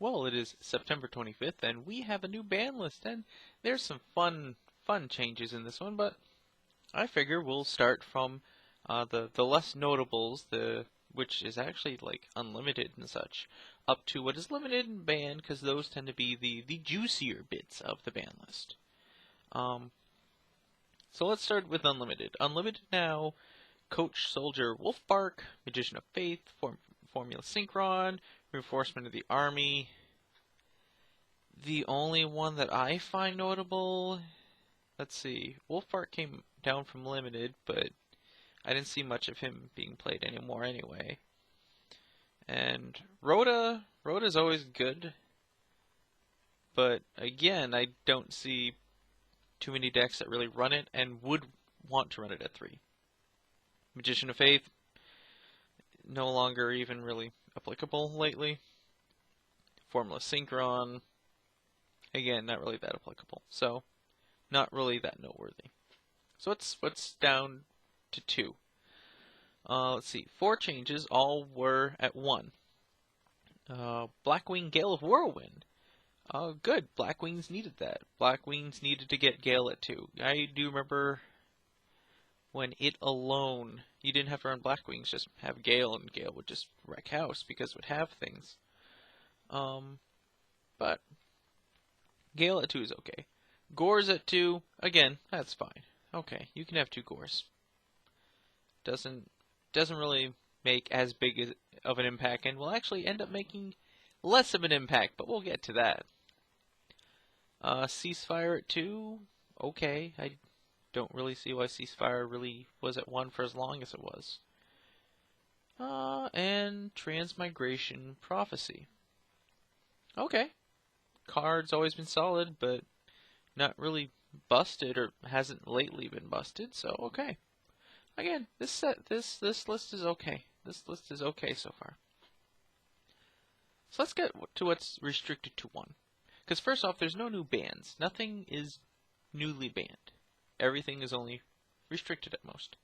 Well, it is September 25th, and we have a new ban list, and there's some fun changes in this one, but I figure we'll start from the less notables, which is actually like unlimited and such, up to what is limited and banned, because those tend to be the juicier bits of the ban list. So let's start with unlimited. Unlimited now, Coach Soldier Wolfbark, Magician of Faith, Formula Synchron, Reinforcement of the Army. The only one that I find notable, let's see, Wolfbark came down from limited, but I didn't see much of him being played anymore anyway. And Rhoda's always good, but again, I don't see too many decks that really run it and would want to run it at 3. Magician of Faith, no longer even really applicable lately. Formula Synchron, again, not really that applicable. So, not really that noteworthy. So what's down to 2? Let's see, 4 changes, all were at 1. Blackwing Gale of Whirlwind. Good, Blackwings needed that. Blackwings needed to get Gale at 2. I do remember when it alone, you didn't have to run Blackwings, just have Gale, and Gale would just wreck house because it would have things. But Gale at 2 is okay. Gores at 2, again, that's fine. Okay, you can have 2 Gores. Doesn't really make as big of an impact, and will actually end up making less of an impact, but we'll get to that. Ceasefire at 2, okay. I don't really see why Ceasefire really was at 1 for as long as it was. And Transmigration Prophecy. Okay. Card's always been solid, but not really busted, or hasn't lately been busted, so okay. Again, this list is okay. This list is okay so far. So let's get to what's restricted to 1. Because first off, there's no new bans. Nothing is newly banned. Everything is only restricted at most.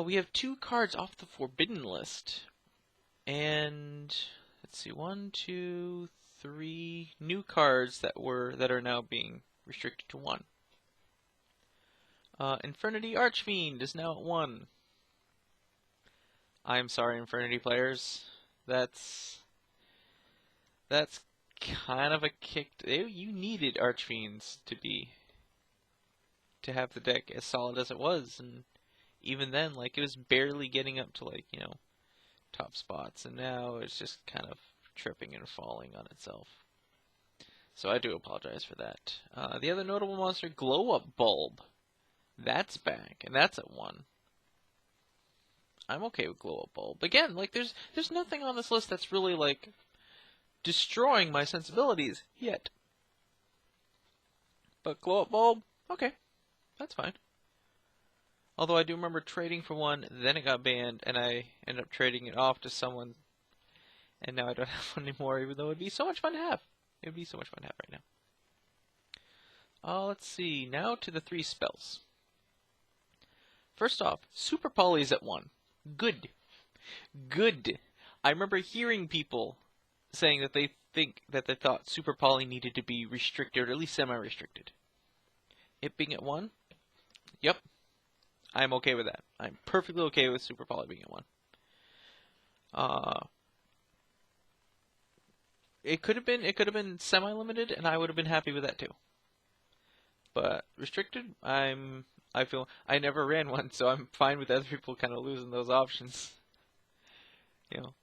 We have 2 cards off the forbidden list. And let's see, 1, 2, 3 new cards that are now being restricted to 1. Infernity Archfiend is now at 1. I'm sorry, Infernity players. That's kind of a kick. You needed Archfiends to have the deck as solid as it was, and even then, like, it was barely getting up to, like, you know, top spots, and now it's just kind of tripping and falling on itself. So I do apologize for that. The other notable monster, Glow Up Bulb. That's back, and that's at 1. I'm okay with Glow Up Bulb. Again, like, there's nothing on this list that's really, like, destroying my sensibilities yet. But Glow Up Bulb, okay, that's fine. Although I do remember trading for 1, then it got banned, and I ended up trading it off to someone, and now I don't have one anymore, even though it'd be so much fun to have. It would be so much fun to have right now. Let's see, now to the 3 spells. First off, Super Poly's at 1. Good. Good. I remember hearing people saying that they thought Super Poly needed to be restricted, or at least semi-restricted. It being at 1? Yep. I'm okay with that. I'm perfectly okay with Super Poly being at 1. It could have been semi-limited, and I would have been happy with that too. But restricted, I feel I never ran one, so I'm fine with other people kind of losing those options. You know.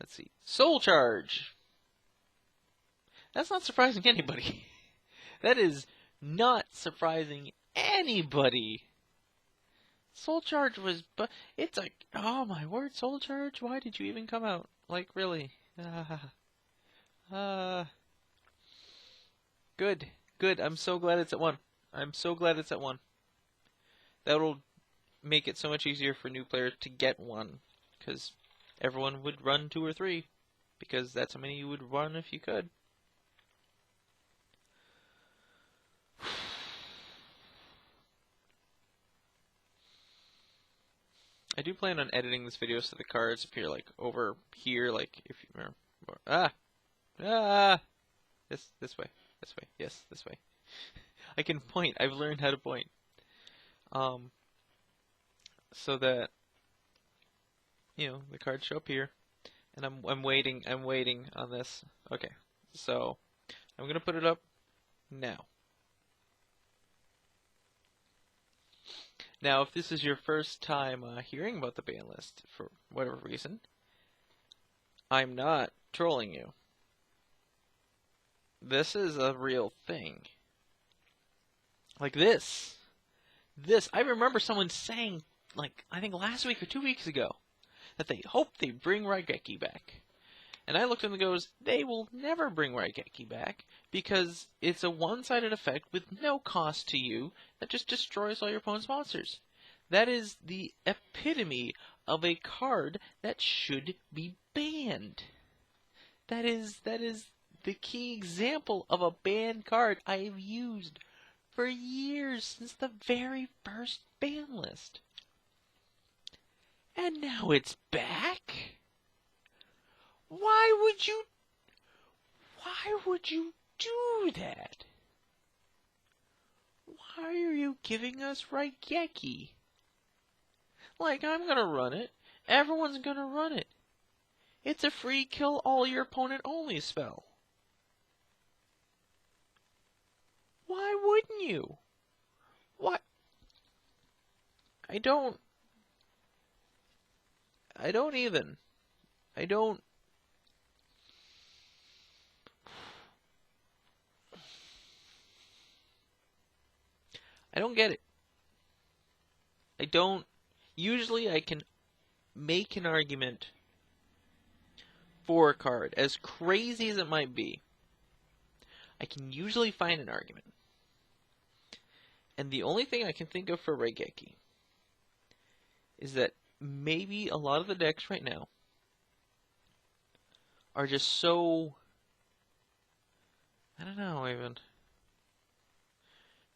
Let's see. Soul Charge. That's not surprising anybody. That is not surprising anybody. Soul Charge was, but it's like, oh my word, Soul Charge? Why did you even come out? Like, really? Good. Good. I'm so glad it's at 1. I'm so glad it's at 1. That'll make it so much easier for new players to get 1, because everyone would run 2 or 3, because that's how many you would run if you could. I do plan on editing this video so the cards appear like over here, like if you remember. Ah, this way, yes, this way. I can point. I've learned how to point. So that the cards show up here, and I'm waiting on this. Okay, so I'm gonna put it up now. Now, if this is your first time hearing about the ban list for whatever reason, I'm not trolling you. This is a real thing. Like this, I remember someone saying, like, I think last week or 2 weeks ago, that they hope they bring Raigeki back. And I looked at them and goes, they will never bring Raigeki back, because it's a one-sided effect with no cost to you that just destroys all your opponent's monsters. That is the epitome of a card that should be banned. That is the key example of a banned card I have used for years, since the very first ban list. And now it's back? Why would you do that? Why are you giving us Raigeki? Like, I'm gonna run it. Everyone's gonna run it. It's a free kill all your opponent only spell. Why wouldn't you? What? I don't get it. Usually I can make an argument for a card, as crazy as it might be. I can usually find an argument. And the only thing I can think of for Raigeki is that maybe a lot of the decks right now are just so... I don't know, even.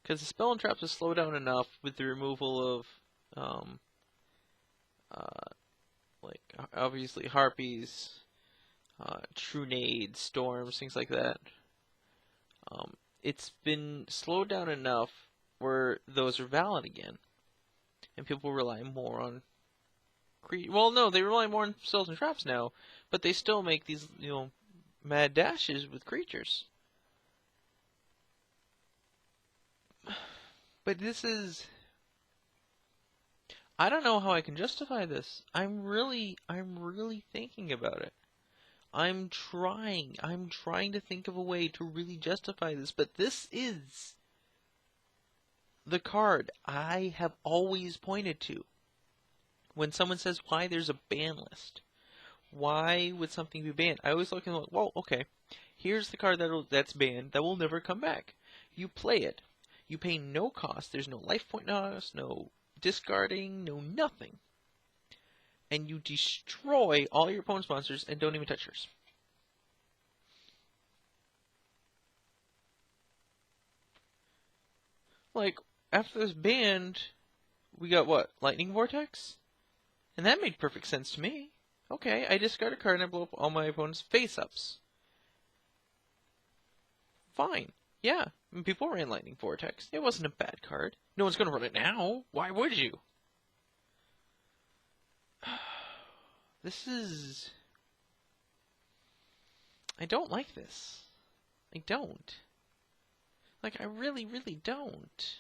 Because the spell and traps will slow down enough with the removal of, like, obviously Harpies, Trunades, Storms, things like that. It's been slowed down enough where those are valid again. And people rely more on... Well, no, they rely more on spells and traps now, but they still make these, mad dashes with creatures. But this is... I don't know how I can justify this. I'm really thinking about it. I'm trying to think of a way to really justify this, but this is the card I have always pointed to. When someone says why there's a ban list, why would something be banned? I always look and like, well, okay, here's the card that's banned that will never come back. You play it. You pay no cost. There's no life point loss, no discarding, no nothing. And you destroy all your opponent's monsters and don't even touch yours. Like, after this banned, we got what? Lightning Vortex? And that made perfect sense to me. Okay, I discard a card and I blow up all my opponent's face-ups. Fine. Yeah, and people ran Lightning Vortex. It wasn't a bad card. No one's going to run it now. Why would you? This is... I don't like this. I don't. Like, I really don't.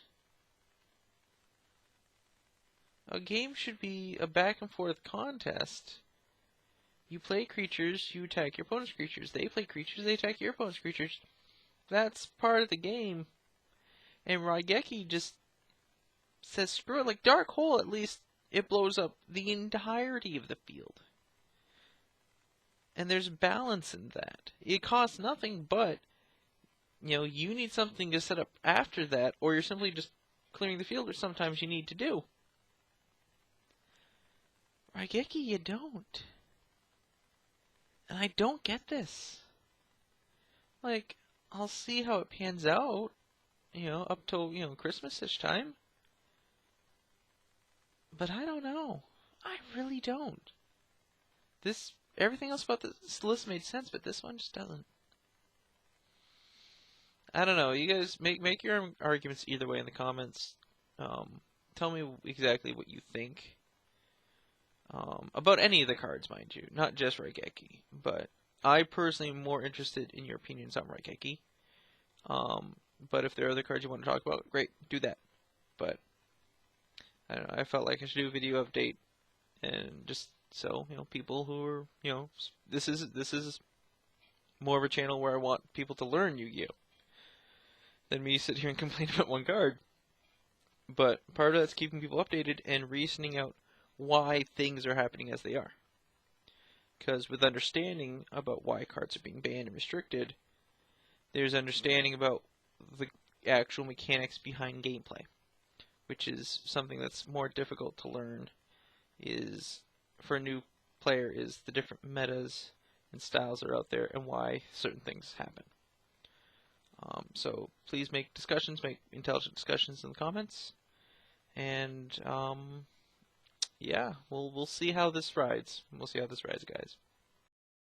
A game should be a back and forth contest. You play creatures, you attack your opponent's creatures. They play creatures, they attack your opponent's creatures. That's part of the game. And Raigeki just says, screw it. Like, Dark Hole, at least, it blows up the entirety of the field. And there's balance in that. It costs nothing, but, you need something to set up after that, or you're simply just clearing the field, which sometimes you need to do. Raigeki, you don't. And I don't get this. Like, I'll see how it pans out, up till, Christmas-ish time. But I don't know. I really don't. Everything else about this list made sense, but this one just doesn't. I don't know. You guys make your arguments either way in the comments. Tell me exactly what you think about any of the cards, mind you, not just Raigeki. But I personally am more interested in your opinions on Raigeki. But if there are other cards you want to talk about, great, do that. But I don't know. I felt like I should do a video update, and just so people who are this is more of a channel where I want people to learn Yu-Gi-Oh than me sit here and complain about one card. But part of that's keeping people updated and reasoning out why things are happening as they are. Because with understanding about why cards are being banned and restricted, there's understanding about the actual mechanics behind gameplay, which is something that's more difficult to learn for a new player, is the different metas and styles that are out there and why certain things happen. So please make intelligent discussions in the comments, and yeah, we'll see how this rides. We'll see how this rides, guys.